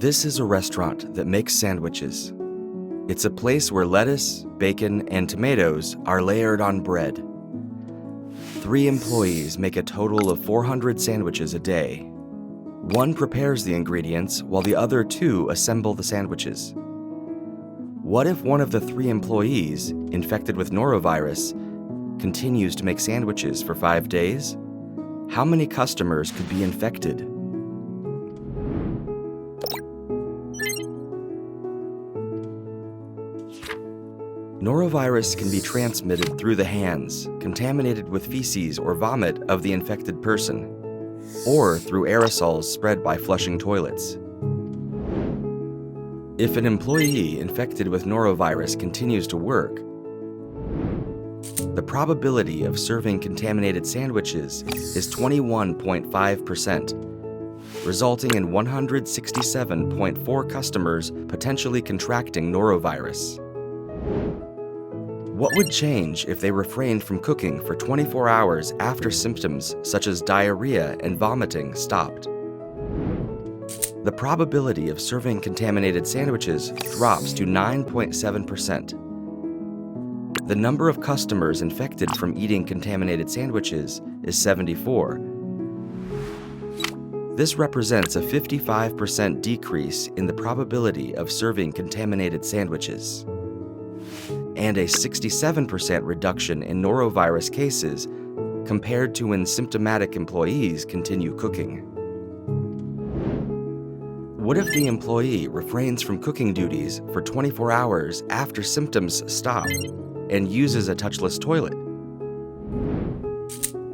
This is a restaurant that makes sandwiches. It's a place where lettuce, bacon, and tomatoes are layered on bread. 3 employees make a total of 400 sandwiches a day. One prepares the ingredients while the other 2 assemble the sandwiches. What if one of the 3 employees, infected with norovirus, continues to make sandwiches for 5 days? How many customers could be infected? Norovirus can be transmitted through the hands, contaminated with feces or vomit of the infected person, or through aerosols spread by flushing toilets. If an employee infected with norovirus continues to work, the probability of serving contaminated sandwiches is 21.5%, resulting in 167.4 customers potentially contracting norovirus. What would change if they refrained from cooking for 24 hours after symptoms such as diarrhea and vomiting stopped? The probability of serving contaminated sandwiches drops to 9.7%. The number of customers infected from eating contaminated sandwiches is 74. This represents a 55% decrease in the probability of serving contaminated sandwiches, and a 67% reduction in norovirus cases compared to when symptomatic employees continue cooking. What if the employee refrains from cooking duties for 24 hours after symptoms stop and uses a touchless toilet?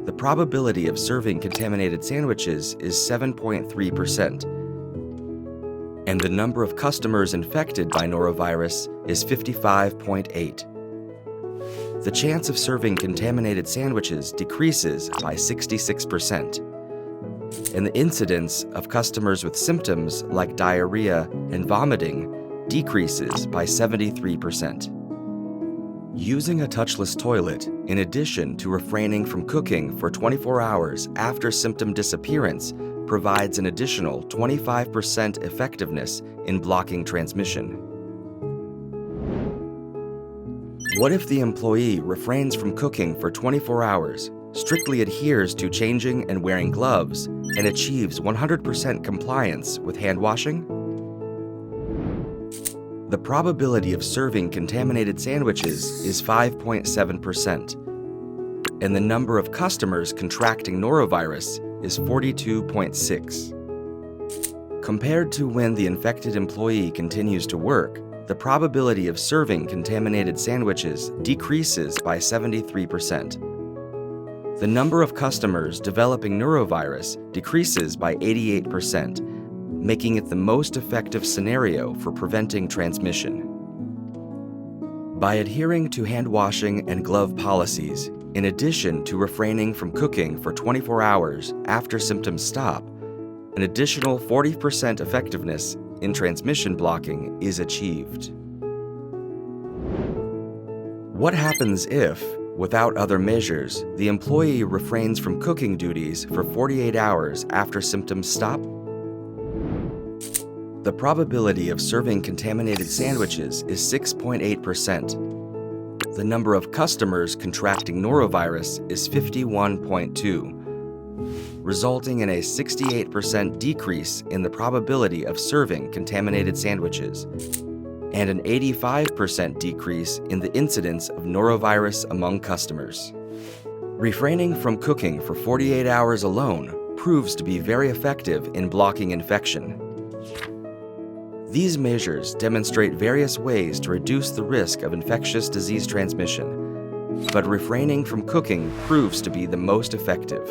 The probability of serving contaminated sandwiches is 7.3%. And the number of customers infected by norovirus is 55.8. The chance of serving contaminated sandwiches decreases by 66%, and the incidence of customers with symptoms like diarrhea and vomiting decreases by 73%. Using a touchless toilet, in addition to refraining from cooking for 24 hours after symptom disappearance, provides an additional 25% effectiveness in blocking transmission. What if the employee refrains from cooking for 24 hours, strictly adheres to changing and wearing gloves, and achieves 100% compliance with hand washing? The probability of serving contaminated sandwiches is 5.7%, and the number of customers contracting norovirus is 42.6. Compared to when the infected employee continues to work, the probability of serving contaminated sandwiches decreases by 73%. The number of customers developing norovirus decreases by 88%, making it the most effective scenario for preventing transmission. By adhering to hand washing and glove policies, in addition to refraining from cooking for 24 hours after symptoms stop, an additional 40% effectiveness in transmission blocking is achieved. What happens if, without other measures, the employee refrains from cooking duties for 48 hours after symptoms stop? The probability of serving contaminated sandwiches is 6.8%. The number of customers contracting norovirus is 51.2, resulting in a 68% decrease in the probability of serving contaminated sandwiches, and an 85% decrease in the incidence of norovirus among customers. Refraining from cooking for 48 hours alone proves to be very effective in blocking infection. These measures demonstrate various ways to reduce the risk of infectious disease transmission, but refraining from cooking proves to be the most effective.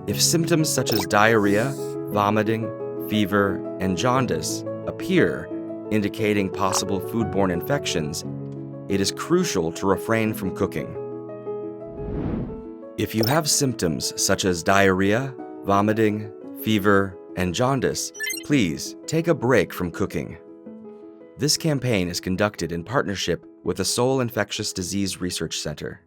If symptoms such as diarrhea, vomiting, fever, and jaundice appear, indicating possible foodborne infections, it is crucial to refrain from cooking. If you have symptoms such as diarrhea, vomiting, fever, and jaundice, please take a break from cooking. This campaign is conducted in partnership with the Seoul Infectious Disease Research Center.